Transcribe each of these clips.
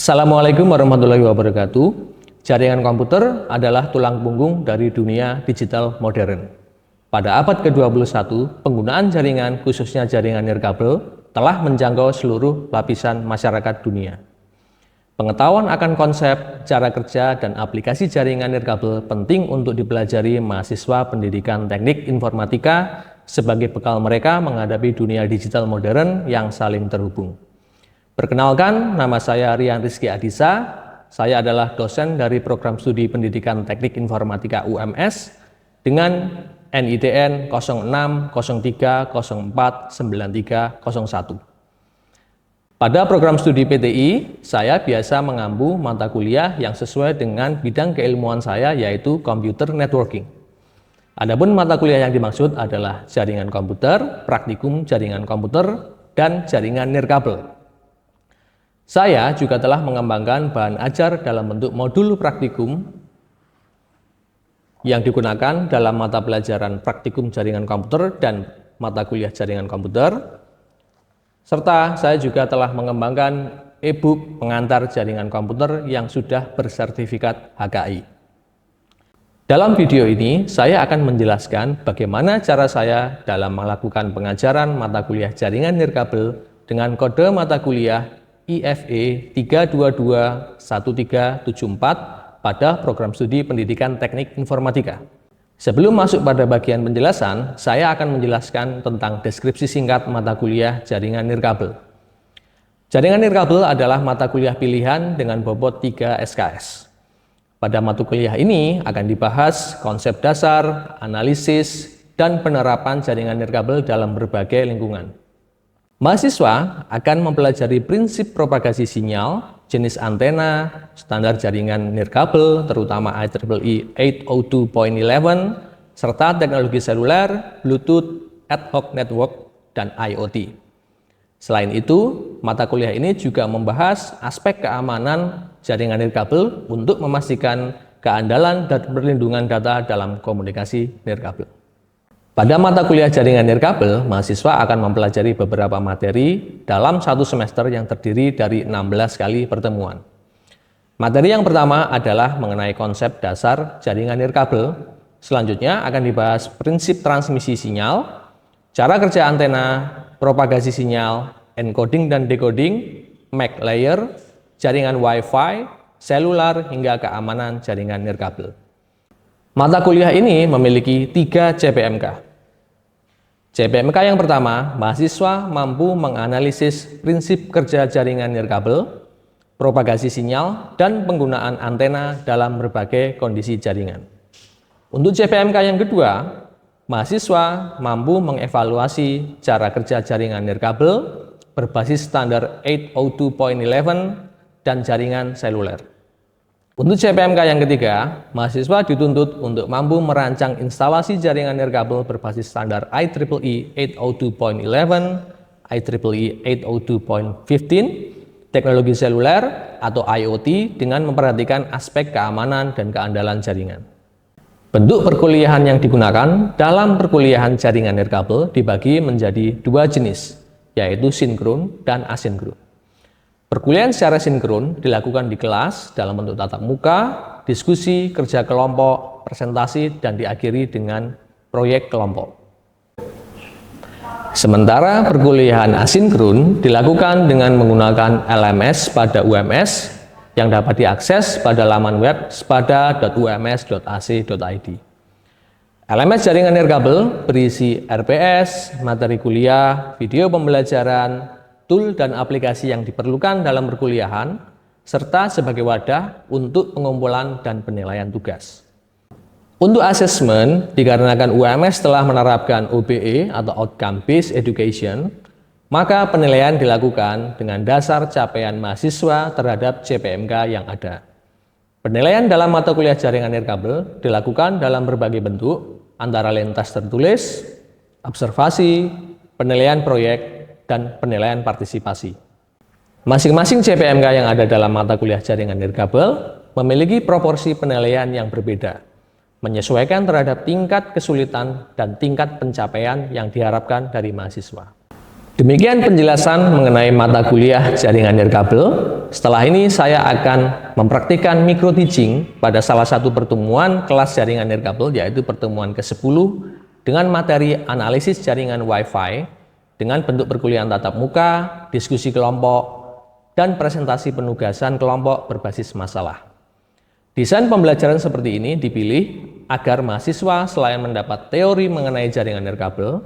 Assalamualaikum warahmatullahi wabarakatuh. Jaringan komputer adalah tulang punggung dari dunia digital modern. Pada abad ke-21, penggunaan jaringan, khususnya jaringan nirkabel, telah menjangkau seluruh lapisan masyarakat dunia. Pengetahuan akan konsep, cara kerja, dan aplikasi jaringan nirkabel penting untuk dipelajari mahasiswa pendidikan teknik informatika sebagai bekal mereka menghadapi dunia digital modern yang saling terhubung. Perkenalkan, nama saya Rian Rizky Adisa. Saya adalah dosen dari Program Studi Pendidikan Teknik Informatika UMS dengan NIDN 0603049301. Pada program studi PTI, saya biasa mengampu mata kuliah yang sesuai dengan bidang keilmuan saya, yaitu Computer Networking. Adapun mata kuliah yang dimaksud adalah jaringan komputer, praktikum jaringan komputer, dan jaringan nirkabel. Saya juga telah mengembangkan bahan ajar dalam bentuk modul praktikum yang digunakan dalam mata pelajaran praktikum jaringan komputer dan mata kuliah jaringan komputer, serta saya juga telah mengembangkan e-book pengantar jaringan komputer yang sudah bersertifikat HKI. Dalam video ini, saya akan menjelaskan bagaimana cara saya dalam melakukan pengajaran mata kuliah jaringan nirkabel dengan kode mata kuliah IFE 3221374 pada program studi pendidikan teknik informatika. Sebelum masuk pada bagian penjelasan, saya akan menjelaskan tentang deskripsi singkat mata kuliah jaringan nirkabel. Jaringan nirkabel adalah mata kuliah pilihan dengan bobot 3 SKS. Pada mata kuliah ini akan dibahas konsep dasar, analisis, dan penerapan jaringan nirkabel dalam berbagai lingkungan. Mahasiswa akan mempelajari prinsip propagasi sinyal, jenis antena, standar jaringan nirkabel, terutama IEEE 802.11, serta teknologi seluler, Bluetooth, ad hoc network, dan IoT. Selain itu, mata kuliah ini juga membahas aspek keamanan jaringan nirkabel untuk memastikan keandalan dan perlindungan data dalam komunikasi nirkabel. Pada mata kuliah jaringan nirkabel, mahasiswa akan mempelajari beberapa materi dalam satu semester yang terdiri dari 16 kali pertemuan. Materi yang pertama adalah mengenai konsep dasar jaringan nirkabel. Selanjutnya akan dibahas prinsip transmisi sinyal, cara kerja antena, propagasi sinyal, encoding dan decoding, MAC layer, jaringan Wi-Fi, seluler, hingga keamanan jaringan nirkabel. Mata kuliah ini memiliki 3 CPMK. CPMK yang pertama, mahasiswa mampu menganalisis prinsip kerja jaringan nirkabel, propagasi sinyal, dan penggunaan antena dalam berbagai kondisi jaringan. Untuk CPMK yang kedua, mahasiswa mampu mengevaluasi cara kerja jaringan nirkabel berbasis standar 802.11 dan jaringan seluler. Untuk CPMK yang ketiga, mahasiswa dituntut untuk mampu merancang instalasi jaringan nirkabel berbasis standar IEEE 802.11, IEEE 802.15, teknologi seluler atau IoT dengan memperhatikan aspek keamanan dan keandalan jaringan. Bentuk perkuliahan yang digunakan dalam perkuliahan jaringan nirkabel dibagi menjadi 2 jenis, yaitu sinkron dan asinkron. Perkuliahan secara sinkron dilakukan di kelas dalam bentuk tatap muka, diskusi, kerja kelompok, presentasi, dan diakhiri dengan proyek kelompok. Sementara perkuliahan asinkron dilakukan dengan menggunakan LMS pada UMS yang dapat diakses pada laman web spada.ums.ac.id. LMS jaringan nirkabel berisi RPS, materi kuliah, video pembelajaran, tool dan aplikasi yang diperlukan dalam perkuliahan, serta sebagai wadah untuk pengumpulan dan penilaian tugas. Untuk asesmen, dikarenakan UMS telah menerapkan OBE atau Outcome Based Education, maka penilaian dilakukan dengan dasar capaian mahasiswa terhadap CPMK yang ada. Penilaian dalam mata kuliah jaringan nirkabel dilakukan dalam berbagai bentuk, antara lain tes tertulis, observasi, penilaian proyek, dan penilaian partisipasi. Masing-masing CPMK yang ada dalam mata kuliah jaringan nirkabel memiliki proporsi penilaian yang berbeda, menyesuaikan terhadap tingkat kesulitan dan tingkat pencapaian yang diharapkan dari mahasiswa. Demikian penjelasan mengenai mata kuliah jaringan nirkabel. Setelah ini saya akan mempraktikkan micro teaching pada salah satu pertemuan kelas jaringan nirkabel, yaitu pertemuan ke-10 dengan materi analisis jaringan Wi-Fi dengan bentuk perkuliahan tatap muka, diskusi kelompok, dan presentasi penugasan kelompok berbasis masalah. Desain pembelajaran seperti ini dipilih agar mahasiswa selain mendapat teori mengenai jaringan nirkabel,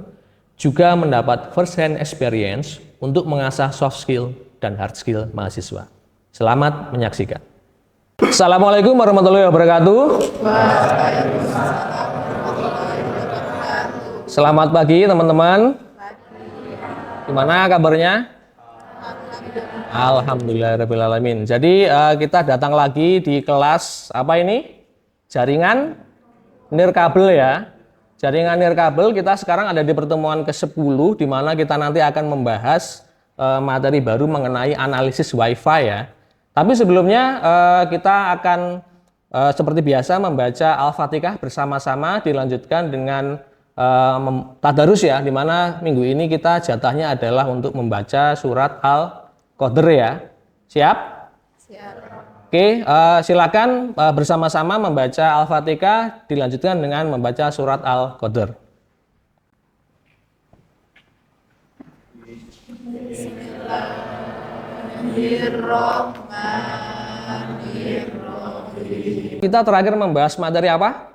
juga mendapat first hand experience untuk mengasah soft skill dan hard skill mahasiswa. Selamat menyaksikan. Assalamualaikum warahmatullahi wabarakatuh. Selamat pagi teman-teman. Gimana kabarnya? Alhamdulillahirrahmanirrahim. Jadi kita datang lagi di kelas apa ini? Jaringan nirkabel ya. Jaringan nirkabel kita sekarang ada di pertemuan ke-10 di mana kita nanti akan membahas materi baru mengenai analisis Wi-Fi ya. Tapi sebelumnya kita akan seperti biasa membaca Al-Fatihah bersama-sama, dilanjutkan dengan tadarus ya, di mana minggu ini kita jatahnya adalah untuk membaca surat Al-Qadr ya. Siap? Siap. Oke, silakan bersama-sama membaca Al-Fatihah, dilanjutkan dengan membaca surat Al-Qadr. Kita terakhir membahas materi apa?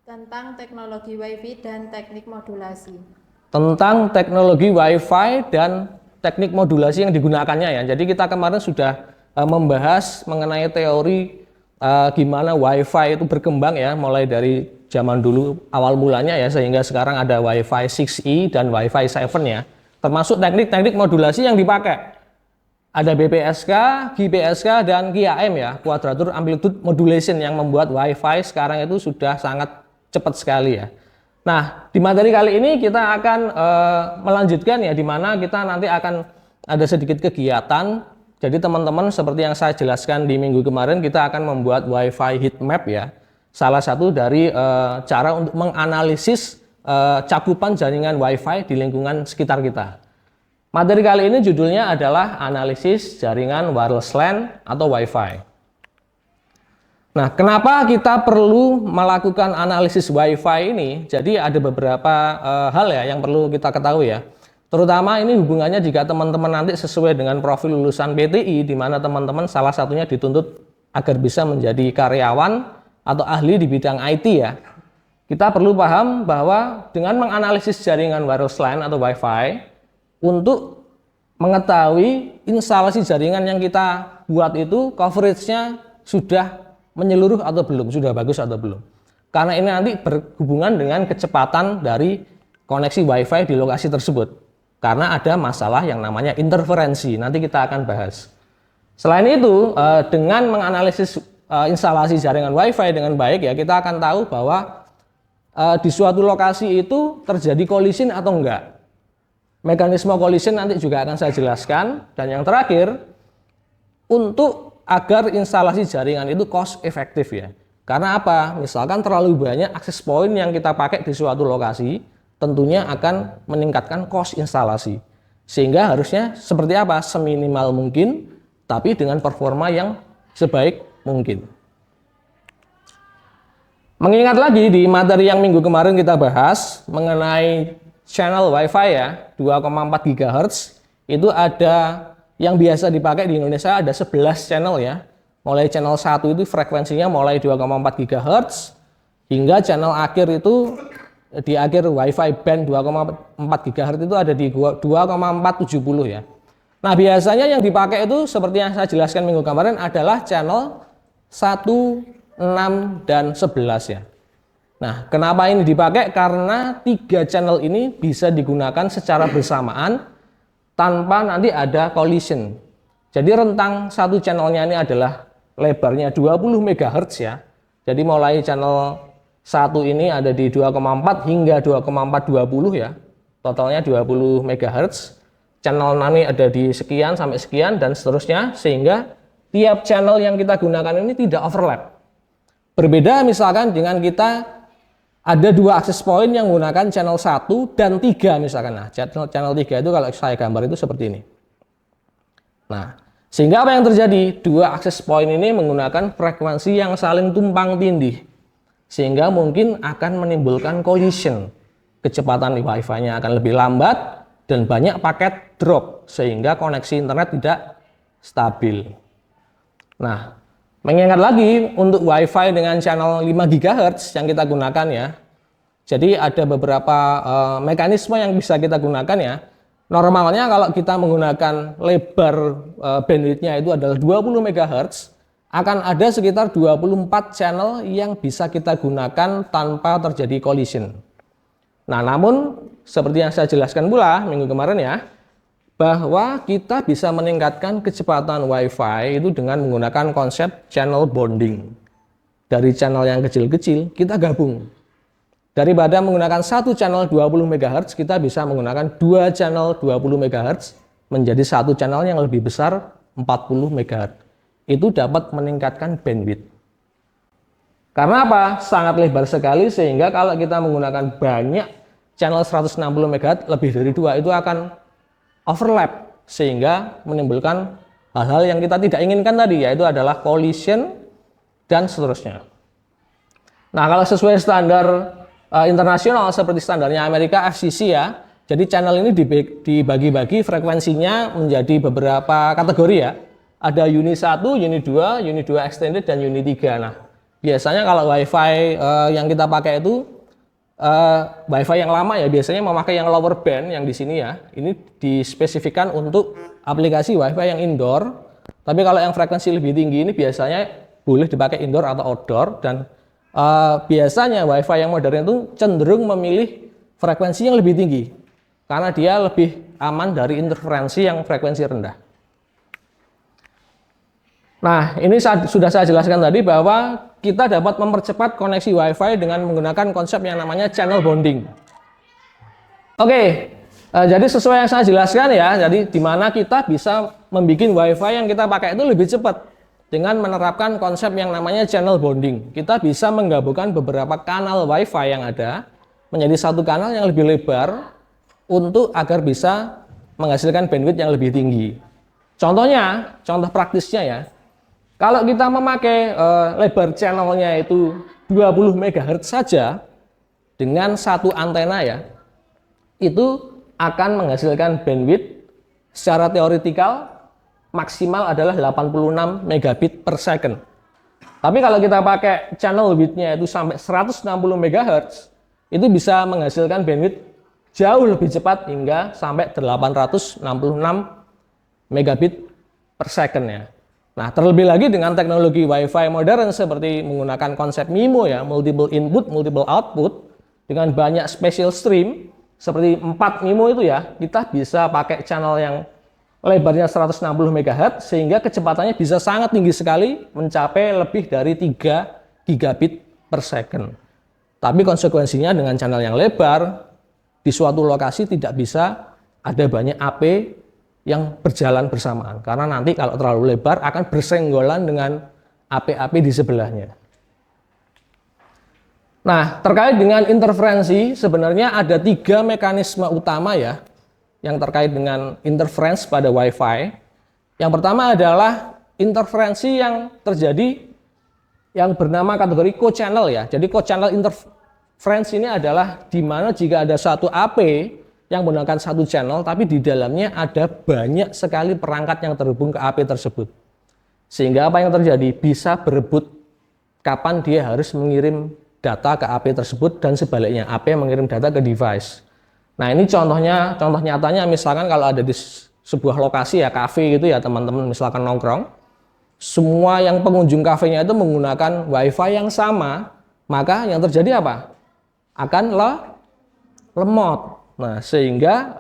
Tentang teknologi Wi-Fi dan teknik modulasi. Tentang teknologi Wi-Fi dan teknik modulasi yang digunakannya ya. Jadi kita kemarin sudah membahas mengenai teori gimana Wi-Fi itu berkembang ya, mulai dari zaman dulu awal mulanya ya, sehingga sekarang ada Wi-Fi 6E dan Wi-Fi 7 ya. Termasuk teknik-teknik modulasi yang dipakai. Ada BPSK, GPSK, dan QAM ya, Quadrature Amplitude Modulation, yang membuat Wi-Fi sekarang itu sudah sangat cepat sekali ya. Nah, di materi kali ini kita akan melanjutkan ya, di mana kita nanti akan ada sedikit kegiatan. Jadi teman-teman, seperti yang saya jelaskan di minggu kemarin, kita akan membuat Wi-Fi heat map ya. Salah satu dari cara untuk menganalisis cakupan jaringan Wi-Fi di lingkungan sekitar kita. Materi kali ini judulnya adalah analisis jaringan wireless LAN atau Wi-Fi. Nah, kenapa kita perlu melakukan analisis Wi-Fi ini? Jadi ada beberapa hal ya yang perlu kita ketahui ya. Terutama ini hubungannya jika teman-teman nanti sesuai dengan profil lulusan PTI, di mana teman-teman salah satunya dituntut agar bisa menjadi karyawan atau ahli di bidang IT ya. Kita perlu paham bahwa dengan menganalisis jaringan wireless LAN atau Wi-Fi, untuk mengetahui instalasi jaringan yang kita buat itu coveragenya sudah menyeluruh atau belum, sudah bagus atau belum. Karena ini nanti berhubungan dengan kecepatan dari koneksi Wi-Fi di lokasi tersebut. Karena ada masalah yang namanya interferensi, nanti kita akan bahas. Selain itu, dengan menganalisis instalasi jaringan Wi-Fi dengan baik ya, kita akan tahu bahwa di suatu lokasi itu terjadi collision atau enggak. Mekanisme collision nanti juga akan saya jelaskan. Dan yang terakhir, untuk agar instalasi jaringan itu cost efektif ya. Karena apa? Misalkan terlalu banyak akses point yang kita pakai di suatu lokasi, tentunya akan meningkatkan cost instalasi. Sehingga harusnya seperti apa? Seminimal mungkin, tapi dengan performa yang sebaik mungkin. Mengingat lagi di materi yang minggu kemarin kita bahas mengenai channel Wi-Fi ya, 2,4 GHz, itu ada yang biasa dipakai di Indonesia ada 11 channel ya. Mulai channel 1 itu frekuensinya mulai 2,4 GHz hingga channel akhir itu di akhir Wi-Fi band 2,4 GHz itu ada di 2,470 ya. Nah, biasanya yang dipakai itu seperti yang saya jelaskan minggu kemarin adalah channel 1, 6, dan 11 ya. Nah, kenapa ini dipakai? Karena 3 channel ini bisa digunakan secara bersamaan tanpa nanti ada collision. Jadi rentang satu channelnya ini adalah lebarnya 20 MHz ya. Jadi mulai channel 1 ini ada di 2,4 hingga 2,420 ya. Totalnya 20 MHz. Channel 6 ini ada di sekian sampai sekian dan seterusnya, sehingga tiap channel yang kita gunakan ini tidak overlap. Berbeda misalkan dengan kita ada 2 akses point yang menggunakan channel 1 dan 3 misalkan. Nah, channel 3 itu kalau saya gambar itu seperti ini. Nah, Sehingga apa yang terjadi? Dua akses point ini menggunakan frekuensi yang saling tumpang tindih. Sehingga mungkin akan menimbulkan collision. Kecepatan Wi-Fi-nya akan lebih lambat dan banyak paket drop sehingga koneksi internet tidak stabil. Nah, mengingat lagi untuk Wi-Fi dengan channel 5 GHz yang kita gunakan ya. Jadi ada beberapa mekanisme yang bisa kita gunakan ya. Normalnya kalau kita menggunakan lebar bandwidth-nya itu adalah 20 MHz, akan ada sekitar 24 channel yang bisa kita gunakan tanpa terjadi collision. Nah, namun seperti yang saya jelaskan pula minggu kemarin ya, bahwa kita bisa meningkatkan kecepatan Wi-Fi itu dengan menggunakan konsep channel bonding. Dari channel yang kecil-kecil kita gabung. Daripada menggunakan satu channel 20 MHz, kita bisa menggunakan dua channel 20 MHz menjadi satu channel yang lebih besar 40 MHz. Itu dapat meningkatkan bandwidth. Karena apa? Sangat lebar sekali sehingga kalau kita menggunakan banyak channel 160 MHz lebih dari dua itu akan overlap sehingga menimbulkan hal-hal yang kita tidak inginkan tadi, yaitu adalah collision dan seterusnya. Nah, kalau sesuai standar internasional seperti standarnya Amerika FCC ya, jadi channel ini dibagi-bagi frekuensinya menjadi beberapa kategori ya. Ada Uni 1, Uni 2, Uni 2 Extended, dan Uni 3. Nah, biasanya kalau Wi-Fi yang kita pakai itu Wi-Fi yang lama ya, biasanya memakai yang lower band yang di sini ya. Ini dispesifikkan untuk aplikasi Wi-Fi yang indoor. Tapi kalau yang frekuensi lebih tinggi ini biasanya boleh dipakai indoor atau outdoor, dan biasanya Wi-Fi yang modern itu cenderung memilih frekuensi yang lebih tinggi karena dia lebih aman dari interferensi yang frekuensi rendah. Nah, ini sudah saya jelaskan tadi bahwa kita dapat mempercepat koneksi Wi-Fi dengan menggunakan konsep yang namanya channel bonding. Oke, jadi sesuai yang saya jelaskan ya, jadi di mana kita bisa membuat Wi-Fi yang kita pakai itu lebih cepat dengan menerapkan konsep yang namanya channel bonding. Kita bisa menggabungkan beberapa kanal Wi-Fi yang ada menjadi satu kanal yang lebih lebar untuk agar bisa menghasilkan bandwidth yang lebih tinggi. Contohnya, contoh praktisnya ya, kalau kita memakai lebar channelnya itu 20 MHz saja dengan satu antena ya, itu akan menghasilkan bandwidth secara teoretikal maksimal adalah 86 megabit per second. Tapi kalau kita pakai channel width-nya itu sampai 160 MHz, itu bisa menghasilkan bandwidth jauh lebih cepat hingga sampai 866 megabit per second ya. Nah, terlebih lagi dengan teknologi Wi-Fi modern seperti menggunakan konsep MIMO ya, multiple input, multiple output, dengan banyak special stream seperti 4 MIMO itu ya, kita bisa pakai channel yang lebarnya 160 MHz sehingga kecepatannya bisa sangat tinggi sekali, mencapai lebih dari 3 gigabit per second. Tapi konsekuensinya dengan channel yang lebar di suatu lokasi tidak bisa ada banyak AP yang berjalan bersamaan, karena nanti kalau terlalu lebar akan bersenggolan dengan AP-AP di sebelahnya. Nah, terkait dengan interferensi, sebenarnya ada 3 mekanisme utama ya yang terkait dengan interference pada Wi-Fi. Yang pertama adalah interferensi yang terjadi yang bernama kategori co-channel ya. Jadi co-channel interference ini adalah di mana jika ada satu AP yang menggunakan satu channel, tapi di dalamnya ada banyak sekali perangkat yang terhubung ke AP tersebut. Sehingga apa yang terjadi? Bisa berebut kapan dia harus mengirim data ke AP tersebut dan sebaliknya, AP mengirim data ke device. Nah, ini contoh nyatanya misalkan kalau ada di sebuah lokasi ya, kafe gitu ya teman-teman, misalkan nongkrong, semua yang pengunjung kafenya itu menggunakan Wi-Fi yang sama, maka yang terjadi apa? Akan lemot. Nah, sehingga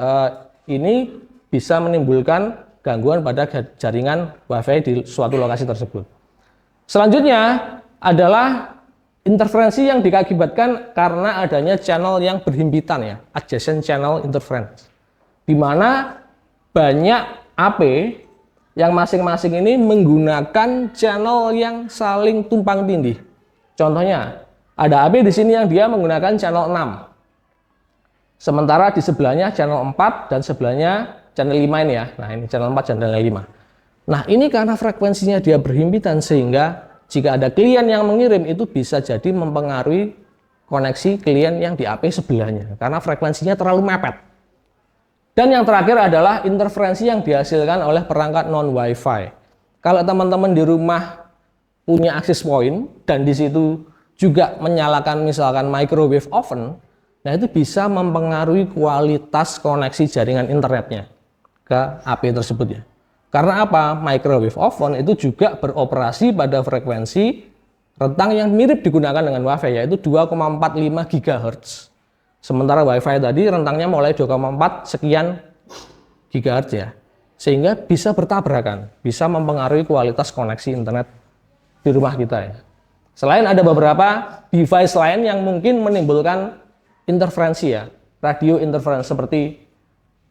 ini bisa menimbulkan gangguan pada jaringan Wi-Fi di suatu lokasi tersebut. Selanjutnya adalah interferensi yang diakibatkan karena adanya channel yang berhimpitan ya, adjacent channel interference. Di mana banyak AP yang masing-masing ini menggunakan channel yang saling tumpang tindih. Contohnya, ada AP di sini yang dia menggunakan channel 6. Sementara di sebelahnya channel 4 dan sebelahnya channel 5 ini ya. Nah, ini channel 4 dan channel 5. Nah, ini karena frekuensinya dia berhimpitan sehingga jika ada klien yang mengirim itu bisa jadi mempengaruhi koneksi klien yang di AP sebelahnya karena frekuensinya terlalu mepet. Dan yang terakhir adalah interferensi yang dihasilkan oleh perangkat non-Wi-Fi. Kalau teman-teman di rumah punya access point dan di situ juga menyalakan misalkan microwave oven, nah itu bisa mempengaruhi kualitas koneksi jaringan internetnya ke AP tersebut ya. Karena apa? Microwave oven itu juga beroperasi pada frekuensi rentang yang mirip digunakan dengan Wi-Fi, yaitu 2,45 GHz. Sementara Wi-Fi tadi rentangnya mulai 2,4 sekian GHz ya. Sehingga bisa bertabrakan, bisa mempengaruhi kualitas koneksi internet di rumah kita ya. Selain ada beberapa device lain yang mungkin menimbulkan interferensi ya, radio interferensi seperti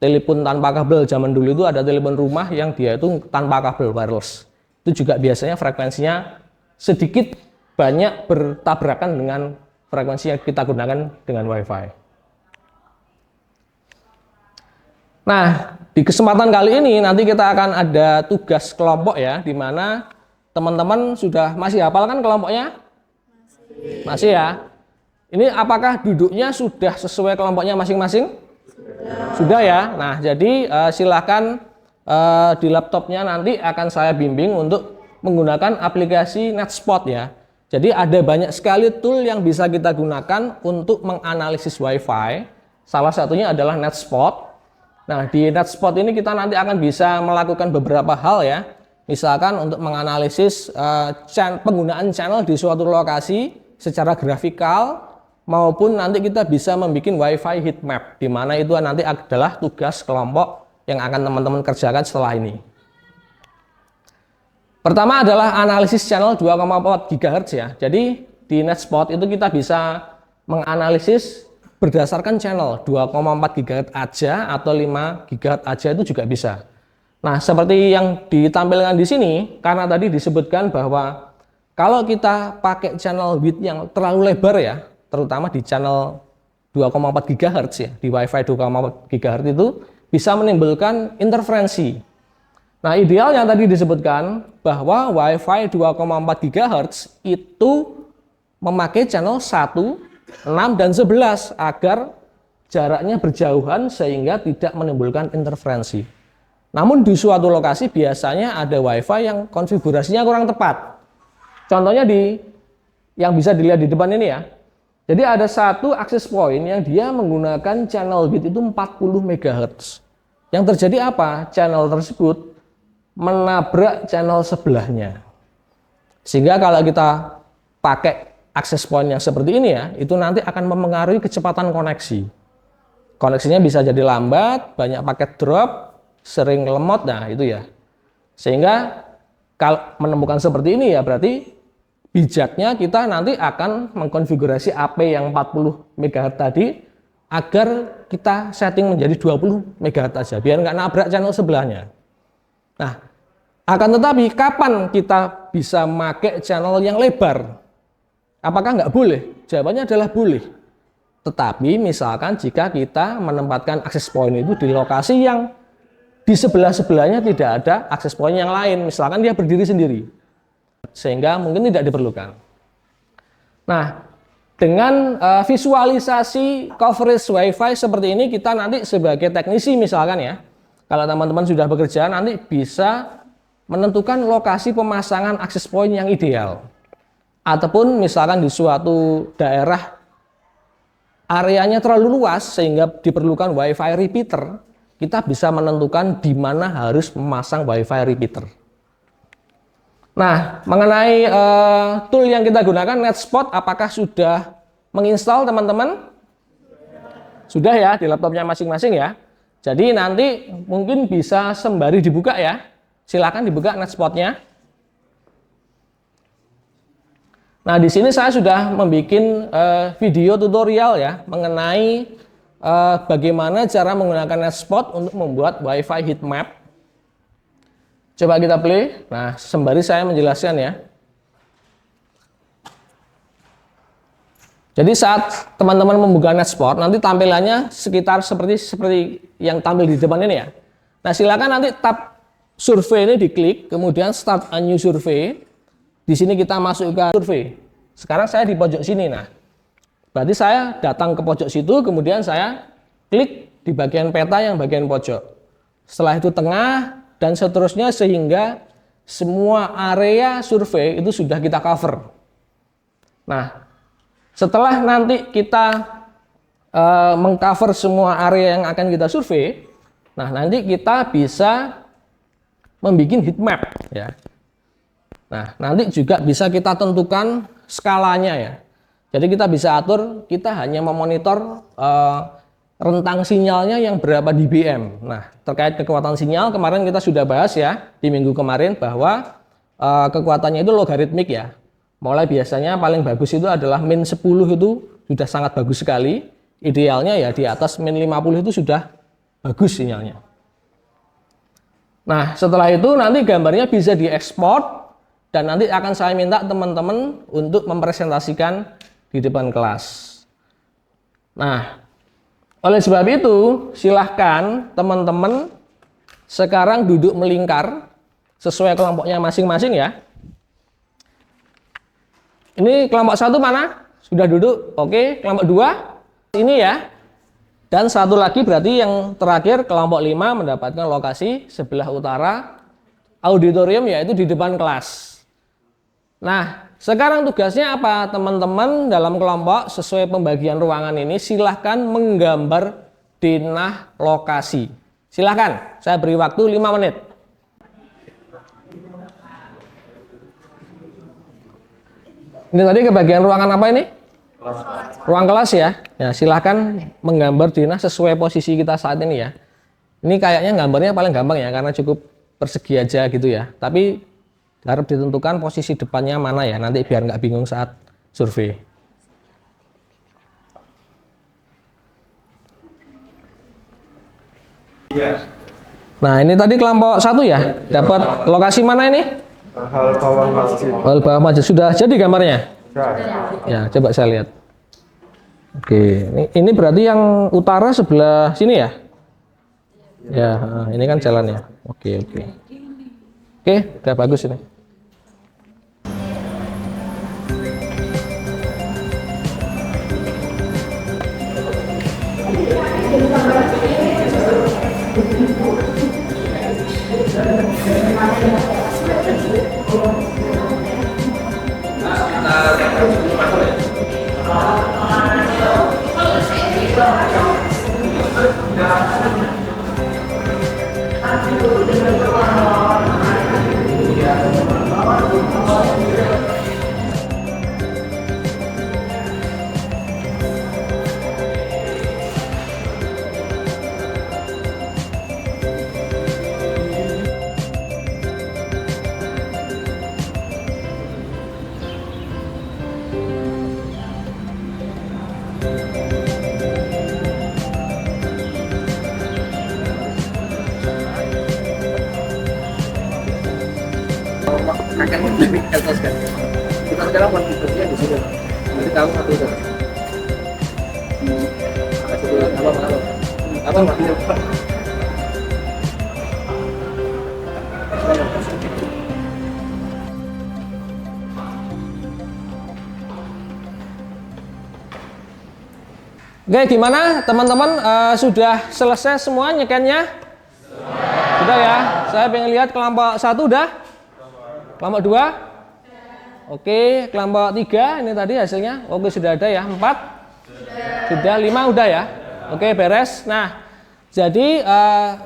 telepon tanpa kabel. Zaman dulu itu ada telepon rumah yang dia itu tanpa kabel wireless. Itu juga biasanya frekuensinya sedikit banyak bertabrakan dengan frekuensi yang kita gunakan dengan Wi-Fi. Nah, di kesempatan kali ini nanti kita akan ada tugas kelompok ya, di mana teman-teman sudah masih hafal kan kelompoknya? Masih ya. Ini apakah duduknya sudah sesuai kelompoknya masing-masing? Sudah ya. Nah, jadi silakan di laptopnya nanti akan saya bimbing untuk menggunakan aplikasi NetSpot ya. Jadi ada banyak sekali tool yang bisa kita gunakan untuk menganalisis Wi-Fi. Salah satunya adalah NetSpot. Nah, di NetSpot ini kita nanti akan bisa melakukan beberapa hal ya. Misalkan untuk menganalisis penggunaan channel di suatu lokasi secara grafikal, maupun nanti kita bisa membuat Wi-Fi heat map, di mana itu nanti adalah tugas kelompok yang akan teman-teman kerjakan setelah ini. Pertama adalah analisis channel 2,4 GHz ya. Jadi di NetSpot itu kita bisa menganalisis berdasarkan channel 2,4 GHz aja atau 5 GHz aja itu juga bisa. Nah, seperti yang ditampilkan di sini, karena tadi disebutkan bahwa kalau kita pakai channel width yang terlalu lebar ya, terutama di channel 2,4 GHz ya, di Wi-Fi 2,4 GHz itu bisa menimbulkan interferensi. Nah, idealnya tadi disebutkan bahwa Wi-Fi 2,4 GHz itu memakai channel 1, 6, dan 11 agar jaraknya berjauhan sehingga tidak menimbulkan interferensi. Namun di suatu lokasi biasanya ada Wi-Fi yang konfigurasinya kurang tepat. Contohnya yang bisa dilihat di depan ini ya. Jadi ada satu access point yang dia menggunakan channel width itu 40 MHz. Yang terjadi apa? Channel tersebut menabrak channel sebelahnya. Sehingga kalau kita pakai access point yang seperti ini ya, itu nanti akan mempengaruhi kecepatan koneksi. Koneksinya bisa jadi lambat, banyak paket drop, sering lemot, nah itu ya. Sehingga kalau menemukan seperti ini ya berarti bijaknya kita nanti akan mengkonfigurasi AP yang 40 MHz tadi agar kita setting menjadi 20 MHz saja biar nggak nabrak channel sebelahnya. Nah, akan tetapi kapan kita bisa pakai channel yang lebar? Apakah nggak boleh? Jawabannya adalah boleh. Tetapi misalkan jika kita menempatkan access point itu di lokasi yang di sebelah-sebelahnya tidak ada access point yang lain, misalkan dia berdiri sendiri, sehingga mungkin tidak diperlukan. Nah, dengan visualisasi coverage Wi-Fi seperti ini, kita nanti sebagai teknisi misalkan ya, kalau teman-teman sudah bekerja nanti bisa menentukan lokasi pemasangan access point yang ideal. Ataupun misalkan di suatu daerah areanya terlalu luas sehingga diperlukan Wi-Fi repeater, kita bisa menentukan di mana harus memasang Wi-Fi repeater. Nah, mengenai tool yang kita gunakan NetSpot, apakah sudah menginstal teman-teman? Sudah ya, di laptopnya masing-masing ya. Jadi nanti mungkin bisa sembari dibuka ya. Silakan dibuka NetSpotnya. Nah, di sini saya sudah membuat video tutorial ya mengenai bagaimana cara menggunakan NetSpot untuk membuat Wi-Fi heat map. Coba kita play. Nah, sembari saya menjelaskan ya. Jadi saat teman-teman membuka NetSpot, nanti tampilannya sekitar seperti yang tampil di depan ini ya. Nah, silakan nanti tap survei ini diklik, kemudian start a new survey. Di sini kita masukkan survei. Sekarang saya di pojok sini. Nah, berarti saya datang ke pojok situ, kemudian saya klik di bagian peta yang bagian pojok. Setelah itu tengah dan seterusnya sehingga semua area survei itu sudah kita cover. Nah, setelah nanti kita mengcover semua area yang akan kita survei, nah nanti kita bisa membuat heat map ya. Nah, nanti juga bisa kita tentukan skalanya ya. Jadi kita bisa atur, kita hanya memonitor rentang sinyalnya yang berapa dBm. Nah, terkait kekuatan sinyal kemarin kita sudah bahas ya di minggu kemarin bahwa kekuatannya itu logaritmik ya. Mulai biasanya paling bagus itu adalah min 10 itu sudah sangat bagus sekali. Idealnya ya di atas min 50 itu sudah bagus sinyalnya. Nah, setelah itu nanti gambarnya bisa diekspor dan nanti akan saya minta teman-teman untuk mempresentasikan di depan kelas. Nah, oleh sebab itu silahkan teman-teman sekarang duduk melingkar sesuai kelompoknya masing-masing ya. Ini kelompok 1 mana? Sudah duduk? Oke, kelompok 2 ini ya. Dan satu lagi berarti yang terakhir kelompok 5 mendapatkan lokasi sebelah utara auditorium yaitu di depan kelas. Nah, sekarang tugasnya apa? Teman-teman dalam kelompok sesuai pembagian ruangan ini silahkan menggambar denah lokasi. Silahkan, saya beri waktu 5 menit. Ini tadi kebagian ruangan apa ini? Ruang kelas ya. Ya, silahkan menggambar denah sesuai posisi kita saat ini ya. Ini kayaknya gambarnya paling gampang ya karena cukup persegi aja gitu ya. Tapi harus ditentukan posisi depannya mana ya. Nanti biar nggak bingung saat survei. Nah, ini tadi kelompok 1 ya. Dapat lokasi mana ini? Hal bawah masjid. Hal bawah masjid. Sudah jadi gambarnya? Ya, coba saya lihat. Oke, ini berarti yang utara sebelah sini ya? Ya, ini kan jalannya. Oke. Oke, udah bagus ini. Kita sekarang konfigurasinya di sini. Nanti tahu satu itu. Apa maksudnya? Oke, gimana teman-teman? Sudah selesai semua nyekennya? Sudah ya. Saya pengen lihat kelompok 1 udah? Kelompok 2? Oke, kelompok 3 ini tadi hasilnya. Oke, sudah ada ya. 4? Sudah. 5 udah ya. Oke, beres. Nah, jadi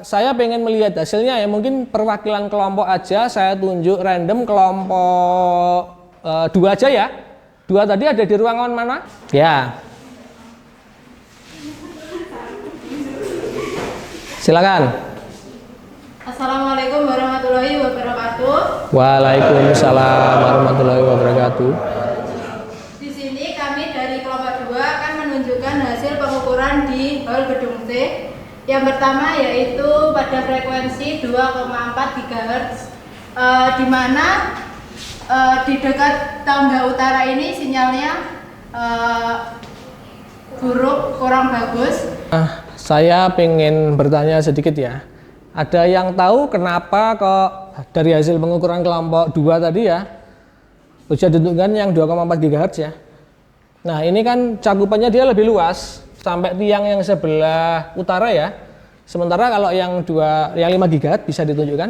saya pengen melihat hasilnya ya. Mungkin perwakilan kelompok aja saya tunjuk random kelompok 2 aja ya. 2 tadi ada di ruangan mana? Ya. Silakan. Assalamualaikum warahmatullahi wabarakatuh. Waalaikumsalam warahmatullahi wabarakatuh. Di sini kami dari kelompok 2 akan menunjukkan hasil pengukuran di hall gedung C. Yang pertama yaitu pada frekuensi 2,4 GHz, di mana di dekat tangga utara ini sinyalnya buruk, kurang bagus. Saya pengen bertanya sedikit ya. Ada yang tahu kenapa kok dari hasil pengukuran kelompok 2 tadi ya bisa ditentukan yang 2,4 GHz ya. Nah ini kan cakupannya dia lebih luas sampai tiang yang sebelah utara ya. Sementara kalau yang 5 GHz bisa ditunjukkan.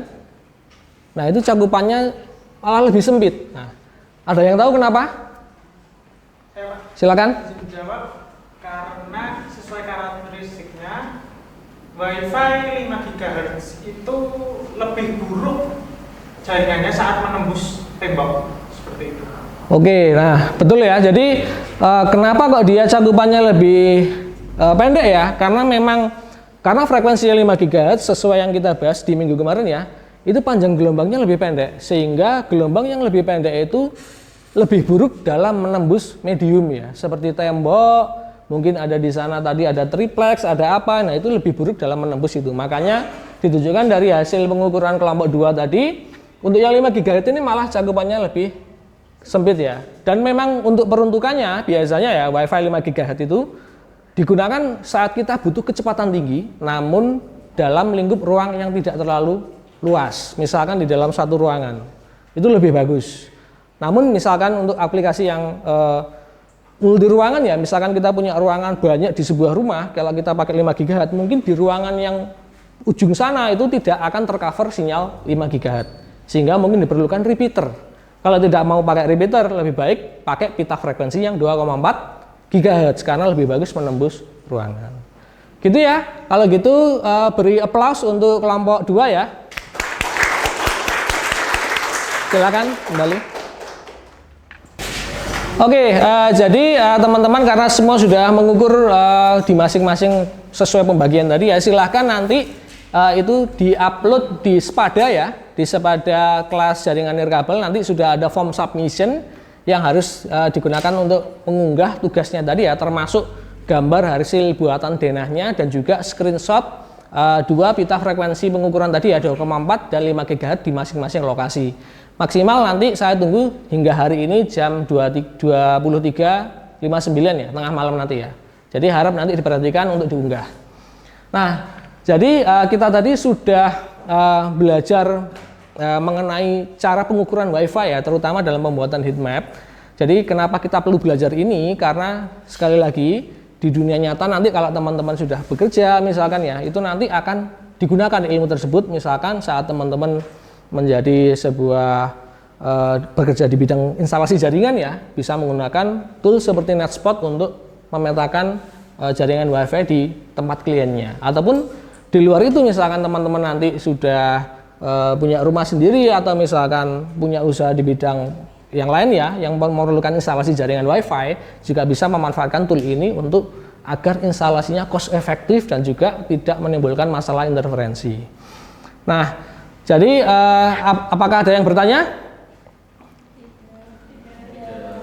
Nah itu cakupannya malah lebih sempit. Nah, ada yang tahu kenapa? Silakan. Dijawab karena sesuai karakteristiknya WiFi 5 GHz itu lebih buruk jaringannya saat menembus tembok seperti itu. Oke, nah betul ya. Jadi kenapa kok dia cakupannya lebih pendek ya? Karena frekuensinya 5 GHz sesuai yang kita bahas di minggu kemarin ya, itu panjang gelombangnya lebih pendek, sehingga gelombang yang lebih pendek itu lebih buruk dalam menembus medium ya, seperti tembok, mungkin ada di sana tadi ada triplex, ada apa, nah itu lebih buruk dalam menembus itu. Makanya ditunjukkan dari hasil pengukuran kelompok 2 tadi, untuk yang 5 GHz ini malah cakupannya lebih sempit ya. Dan memang untuk peruntukannya biasanya ya WiFi 5 GHz itu digunakan saat kita butuh kecepatan tinggi, namun dalam lingkup ruang yang tidak terlalu luas, misalkan di dalam satu ruangan, itu lebih bagus. Namun misalkan untuk aplikasi yang multi ruangan ya, misalkan kita punya ruangan banyak di sebuah rumah, kalau kita pakai 5 GHz, mungkin di ruangan yang ujung sana itu tidak akan tercover sinyal 5 GHz, sehingga mungkin diperlukan repeater. Kalau tidak mau pakai repeater, lebih baik pakai pita frekuensi yang 2,4 GHz karena lebih bagus menembus ruangan. Gitu ya. Kalau gitu beri applause untuk kelompok 2 ya. Silakan kembali. Oke, jadi teman-teman karena semua sudah mengukur di masing-masing sesuai pembagian tadi ya, silahkan nanti itu diupload di Sepada ya, di Sepada kelas jaringan nirkabel nanti sudah ada form submission yang harus digunakan untuk mengunggah tugasnya tadi ya, termasuk gambar hasil buatan denahnya dan juga screenshot 2 pita frekuensi pengukuran tadi ya, 2,4 dan 5 GHz di masing-masing lokasi. Maksimal nanti saya tunggu hingga hari ini jam 23.59 ya, tengah malam nanti ya. Jadi harap nanti diperhatikan untuk diunggah. Nah, jadi kita tadi sudah belajar mengenai cara pengukuran WiFi ya, terutama dalam pembuatan heatmap. Jadi kenapa kita perlu belajar ini? Karena sekali lagi di dunia nyata nanti kalau teman-teman sudah bekerja misalkan ya, itu nanti akan digunakan ilmu tersebut. Misalkan saat teman-teman menjadi sebuah bekerja di bidang instalasi jaringan ya, bisa menggunakan tool seperti NetSpot untuk memetakan jaringan WiFi di tempat kliennya. Ataupun di luar itu misalkan teman-teman nanti sudah punya rumah sendiri atau misalkan punya usaha di bidang yang lain ya, yang memerlukan instalasi jaringan WiFi, juga bisa memanfaatkan tool ini untuk agar instalasinya cost efektif dan juga tidak menimbulkan masalah interferensi. Nah, jadi apakah ada yang bertanya?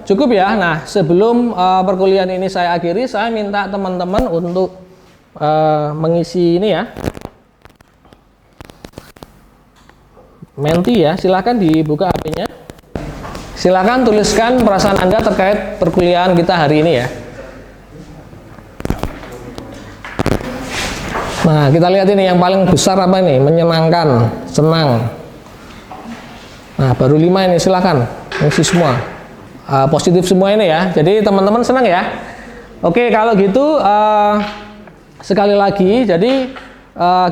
Cukup ya. Nah, sebelum perkuliahan ini saya akhiri, saya minta teman-teman untuk mengisi ini ya. Menti ya, silakan dibuka HP-nya. Silakan tuliskan perasaan Anda terkait perkuliahan kita hari ini ya. Nah, kita lihat ini yang paling besar apa ini? Menyenangkan, senang. Nah, baru 5 ini, silakan isi semua. Positif semua ini ya. Jadi teman-teman senang ya. Oke, kalau gitu sekali lagi, jadi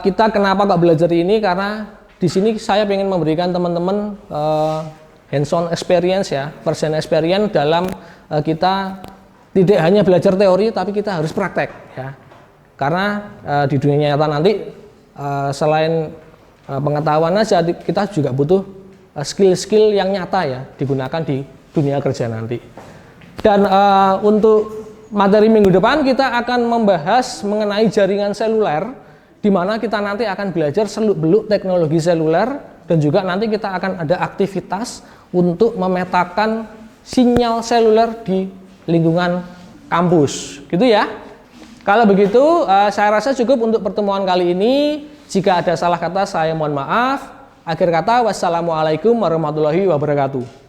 kita kenapa kok belajar ini? Karena di sini saya ingin memberikan teman-teman hands-on experience ya, first-hand experience dalam kita tidak hanya belajar teori, tapi kita harus praktek ya. Karena di dunia nyata nanti selain pengetahuan aja, kita juga butuh skill-skill yang nyata ya, digunakan di dunia kerja nanti. Dan untuk materi minggu depan kita akan membahas mengenai jaringan seluler, di mana kita nanti akan belajar seluk-beluk teknologi seluler dan juga nanti kita akan ada aktivitas untuk memetakan sinyal seluler di lingkungan kampus, gitu ya. Kalau begitu, saya rasa cukup untuk pertemuan kali ini. Jika ada salah kata, saya mohon maaf. Akhir kata, wassalamualaikum warahmatullahi wabarakatuh.